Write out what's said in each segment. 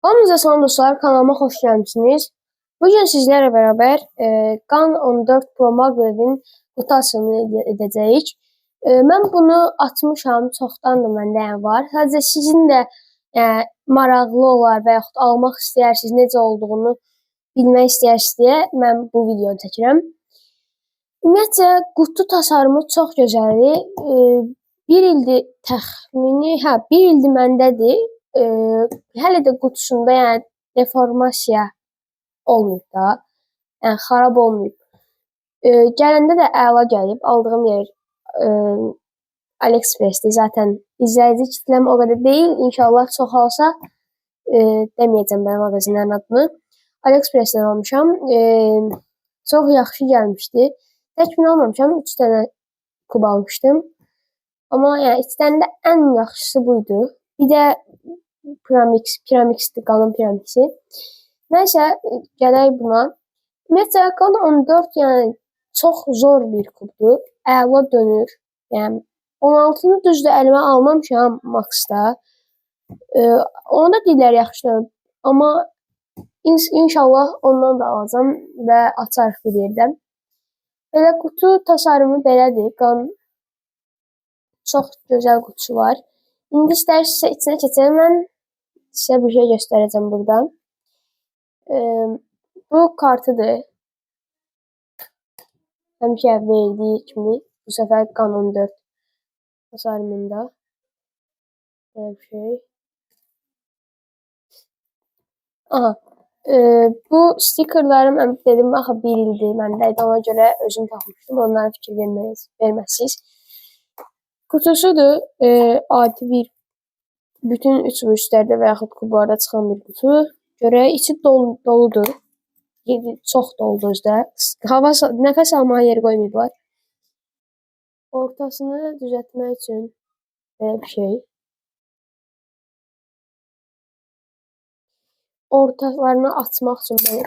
Hamınıza salam dostlar, kanalıma xoş gəlmişsiniz. Bugün sizlərlə bərabər Qan 14 Pro Maglev'in qutu açılımını edəcəyik. Mən bunu açmışam, çoxdandır məndə var. Sadəcə sizin də maraqlı olar və yaxud almaq istəyirsiniz, necə olduğunu bilmək istəyirsiniz deyə mən bu videonu çəkirəm. Ümumiyyətcə, qutu tasarımı çox gözəldir. Bir ildir təxmini, bir ildir məndədir. Hələ də qutusunda yəni deformasiya olmayıb da, yəni xarab olmayıb. Gələndə də əla gəlib. Aldığım yer AliExpress'dir. Zaten izləyici kitləm o qədər deyil. İnşallah çoxalsa deməyəcəm mən mağazinlərin adını. AliExpress'dən almışam. Çox yaxşı gəlmişdi. Tək bunu almamışam. 3 dənə kub almışdım. Amma yəni içlərində ən yaxşısı buydu. Bir də Piramix'dir, qalın Piramix'i. Nəysə, gələk buna. Ümumiyyətcə, Qan 14 yəni çox zor bir kubdur. Əla dönür. Yəni 16-nı düzdür əlimə almamışam Max'da. Onu da deyirlər yaxşı, amma inşallah ondan da alacağam və açarıq bir yerdə. Belə qutu tasarımı belədir. Qan çox gözəl qutusu var. İndi istəyirsinizsə içinə keçək. Mən sizə bir şey göstərəcəm buradan. Bu kartıdır. Həmişə verdiyi kimi bu səfər Qan 14 tasarımında. Belə bir şey. Aha. Bu stikerləri mən dedim, axı bir ildir məndəydi. Ona görə özüm taxmışdım. Onlara fikir verməsiz. Kutusudur. Adi bir bütün 3 vuruşlarda və yaxud kublarda çıxan bir qutu. Görək, içi doludur. Çox doludur özdə. Nəfəs almağa yer qoymayıblar. Ortasını düzəltmək üçün belə bir şey. Ortalarını açmaq üçün belə.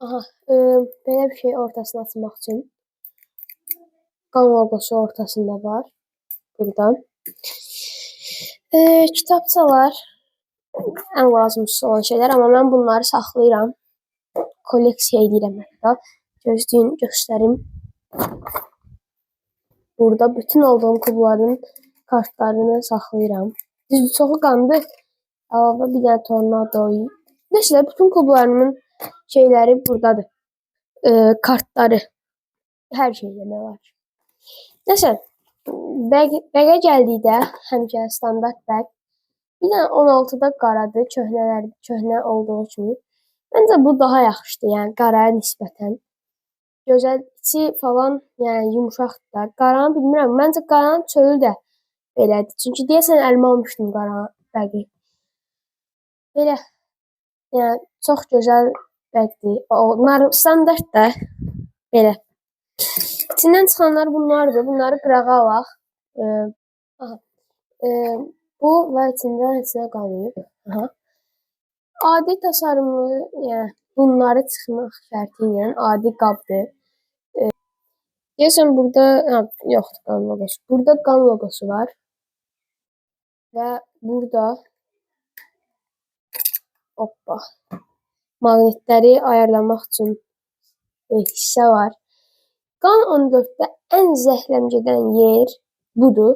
Aha, belə bir şey ortasını açmaq üçün. Qan logosu ortasında var. Buradan. Kitabçalar ən lazımlısı olan şeylər, amma mən bunları saxlayıram. Kolleksiya edirəm hətta. Gözləyin, göstərim. Burada bütün aldığım kubların kartlarını saxlayıram. Düzdür, çoxu qandır. Əlavə bir dənə tornado. Nəsə, bütün kublarımın şeyləri buradadır. Kartları. Hər şey demək var. Nəsə, bəqə gəldikdə həmişə standart bəq. Bir dənə 16-da qaradır, köhnə olduğu kimi. Məncə bu daha yaxşıdır, yəni qaraya nisbətən. Gözəl, içi falan yəni yumuşaqdır da. Qaranı bilmirəm, məncə qaranın çölü də belədir. Çünki deyəsən əlimə almışdım qara bəqi. Belə, yəni çox gözəl bəqdir. Onlar standart da belə. İçindən çıxanlar bunlardır. Bunları qırağa alaq. Bu və içində heç nə qalmayıb. Adi tasarımlı, yəni bunları çıxmaq şərti ilə adi qabdır. Deyəsən burada yoxdur Qan logosu. Burada Qan logosu var. Və burada maqnitləri ayarlamaq üçün hissə var. Qan 14-də ən zəhləmgedən yer budur.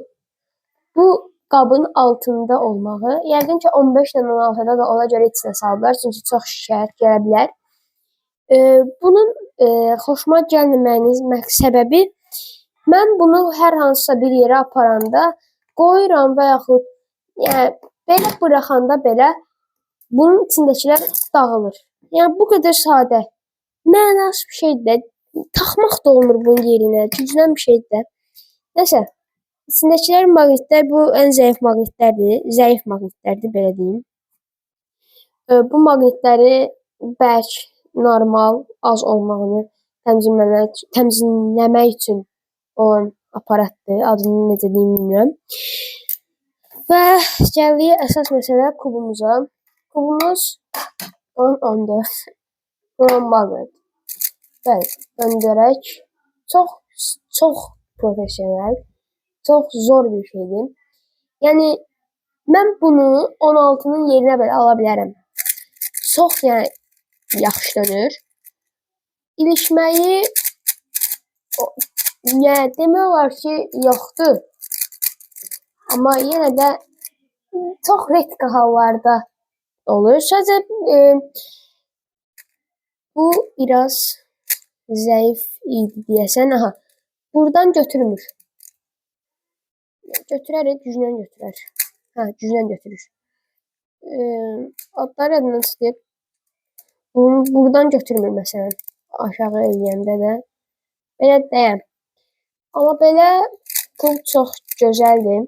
Bu qabın altında olmağı. Yəqin ki 15 ilə 16-da da ona görə içinə salıblar. Çünki çox şikayət gələ bilər. Bunun xoşuma gəlməməyinin səbəbi mən bunu hər hansısa bir yerə aparanda qoyuram və yaxud yəni belə buraxanda belə bunun içindəkilər dağılır. Yəni bu qədər sadə. Mənasız bir şeydir. Taxmaq da olmur bunun yerinə. Güclən bir şeydir də. Nəsə, içindəkilər maqnitlər bu ən zəif maqnitlərdir. Zəif maqnitlərdir, belə deyim. Bu maqnitləri bərk, normal, az olmağını təmizləmək üçün olan aparatdır. Adını necə deyim bilmirəm. Və gəldiyi əsas məsələ kubumuza. Kubumuz 14 Pro Maglev. Bəli, döndərək. Çox profesional, çox zor bir şeydir. Yəni Mən bunu 16'nın yerinə belə ala bilərəm. Çox yəni yaxşı dönür. İlişməyi yəni demək olar ki, yoxdur. Amma yenə də çox redka hallarda olur. Sadəcə bu biraz zəif idi deyəsən. Aha. Buradan götürmür. Götürərək güclə götürər. Hə, güclə götürür. Adları yadımdan çıxıb. Buradan götürmür məsələn. Aşağı eləyəndə də. Belə deyəm. Amma belə pul çox gözəldir.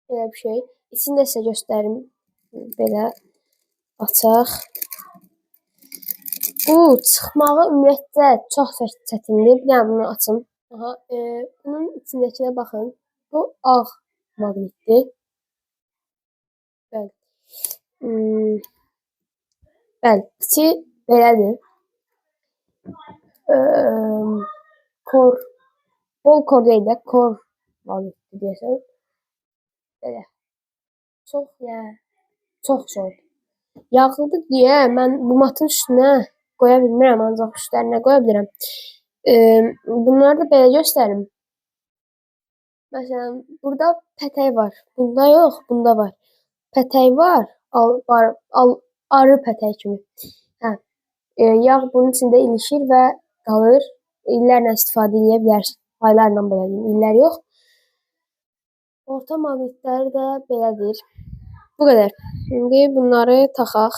Belə bir şey. İçini də sizə göstərim. Belə açaq. Bu çıxmağı ümumiyyətlə çox çətindir. Bir dənə bunu açım. Aha, bunun içindəkinə baxın. Bu ağ maqnitdir. Bəli. Bəli, içi belədir. Bol kor deyil də, kor maqnitdir deyəsən. Belə. Çox yəni, çox zor. Yağlıdır deyə mən bu matın üstünə qoya bilmirəm, ancaq üstlərinə qoya bilirəm. Bunları da belə göstərim. Məsələn, burada pətək var. Bunda yox, bunda var. Pətək var, arı pətək kimi. Hə. Yağ bunun içində ilişir və qalır. İllərlə istifadə edə bilərsən. Aylarla belə deyim, illər yox. Orta maqnitləri də belədir. Bu qədər. İndi bunları taxaq.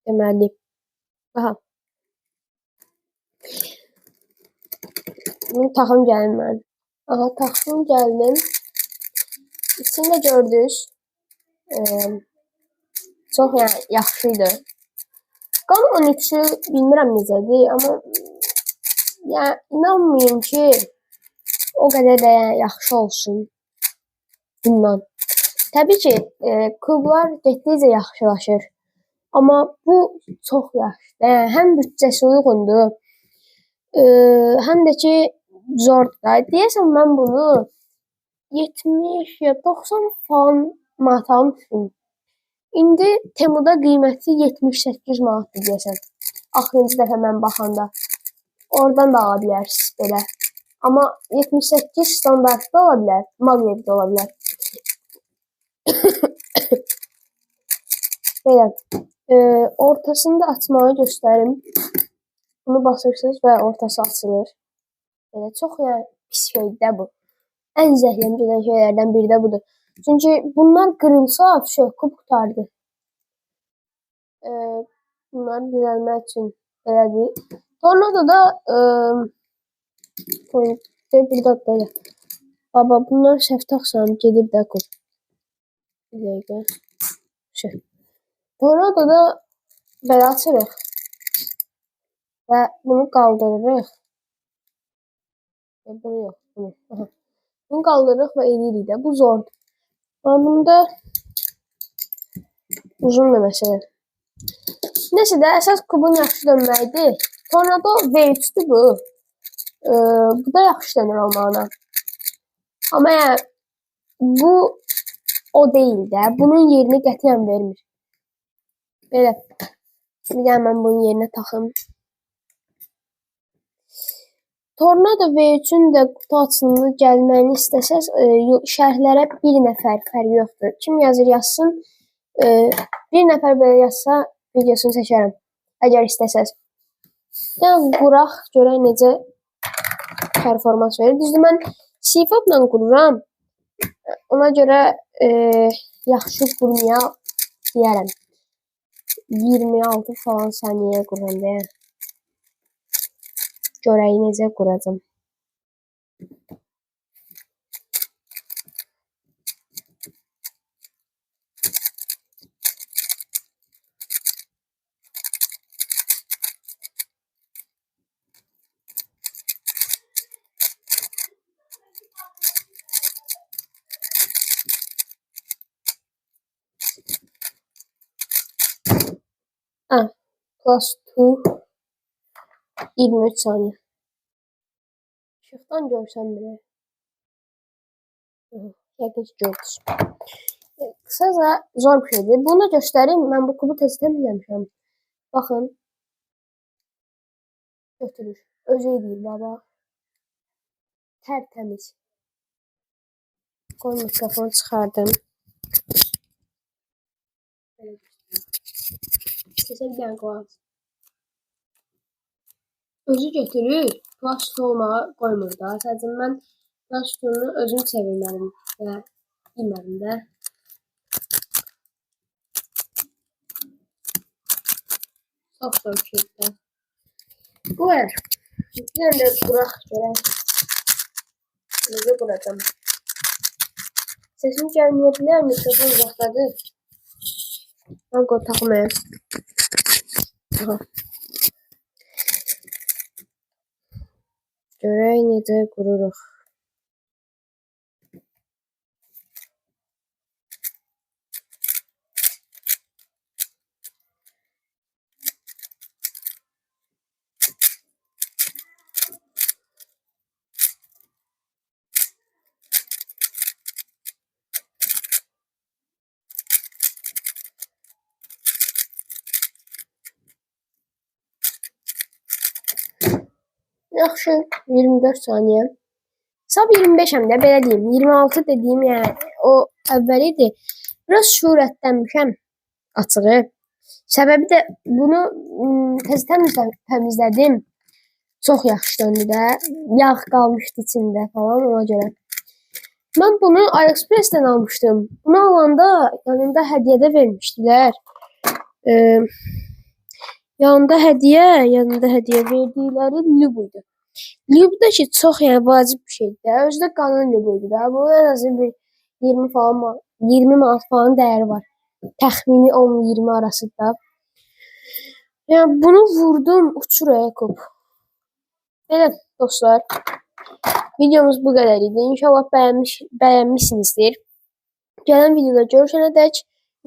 Deməli. Aha. Bunu taxım gəlim mən. Aha, taxım gəldim. İçini də gördünüz. Çox yəni yaxşıydı. Qan 13'ü bilmirəm necədir, amma yəni inanmayın ki, o qədər də yəni yaxşı olsun bundan. Təbii ki, klublar getdikcə yaxşılaşır. Amma bu çox yaxşıdır. Yəni həm büdcəsi uyğundur, həm də ki zordur. Deyəsən mən bunu 70 ya 90 falan manat almışdım. İndi Temuda qiyməti 78 manatdır deyəsən. Axırıncı dəfə mən baxanda. Oradan da ala bilərsiniz belə. Amma 78 standartda ola bilər, maqnitdə ola bilər. Belə. Ortasını da açmağı göstərim. Bunu basırsınız və ortası açılır. Belə çox yəni pis şeydir bu. Ən zəhləmgedən şeylərdən biri də budur. Çünki bunlar qırılsa söküb qutardı. Bunları düzəlmək üçün belədir. Tornado da burada belə. Baba bunlar səhv taxsam gedir də qur. Bir dəqiqə. Şey. Tornado da belə açırıq. Və bunu qaldırırıq. Bunu yox. Bunu. Aha. Bunu qaldırırıq və eləyirik də. Bu zordur. Amma bunda uzun da məsələ. Nəsə də əsas kubun yaxşı dönməyidir. Tornado V3'dür bu. Bu da yaxşı dönür olmağına. Amma yəni bu o deyil də. Bunun yerini qətiyyən vermir. Belə. Bir də mən bunun yerinə taxım. Tornado V3'ün də qutu açılımı gəlməyini istəsəz, şərhlərə bir nəfər fərqi yoxdur. Kim yazır yazsın. Bir nəfər belə yazsa videosunu çəkərəm. Əgər istəsəz. Yəni quraq görək necə performans verir. Düzdür, mən C-Fab'la qururam. Ona görə yaxşı qurmaya deyərəm. 26 falan saniyə qururam deyə. Görək necə quracam. +2 23 saniyə. İşıqdan görsəm belə. Yəqin ki, gördünüz. Qısaca zor bir şeydir. Bunu da göstərim. Mən bu kubu tezdən bilməmişəm. Baxın. Götürür. Özü deyil baba. Tərtəmiz. Qoy mikrofonu çıxardım. Səsə bir dənə qoyaq. Özü götürür. Plastik olmağa qoymur da. Sadəcə mən plastikini özüm çevirməliyim və bilmədim də. Çox zor bir şeydir. Bu var. Bir dənə də quraq görək. Necə quracam? Sesim gəlməyə bilər, mikrofon uzaqdadır. Mən qoy taxmayayım. Aha. Görək necə qururuq. Yaxşı, 24 saniyə. Sab 25-əm də, belə deyim. 26 dediyim, yəni o əvvəl idi. Biraz şöhrətlənmişəm açığı. Səbəbi də bunu təmizlədim. Çox yaxşı döndü də. Yağ qalmışdı içində falan, ona görə. Mən bunu AliExpress-dən almışdım. Bunu alanda yanında hədiyyədə vermişdilər. Yanında hədiyyə verdikləri lüb idi. Lüb da ki, çox yəni vacib bir şeydir. Özü də qanun lübüydü da. Bunun ən azı bir 20 manat falan dəyəri var. Təxmini 10-20 arasında. Yəni bunu vurdum, uçur Yakub. Belə dostlar, videomuz bu qədər idi. İnşallah bəyənmişsinizdir. Gələn videoda görüşənədək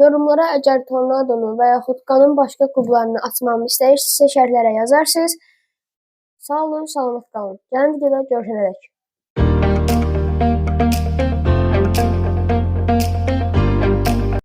yorumlara əgər Tornadonu və yaxud qanın başqa kublarını açmamı istəyirsinizsə şərhlərə yazarsınız. Sağ olun, salamat qalın. Gələn videoda görüşənədək.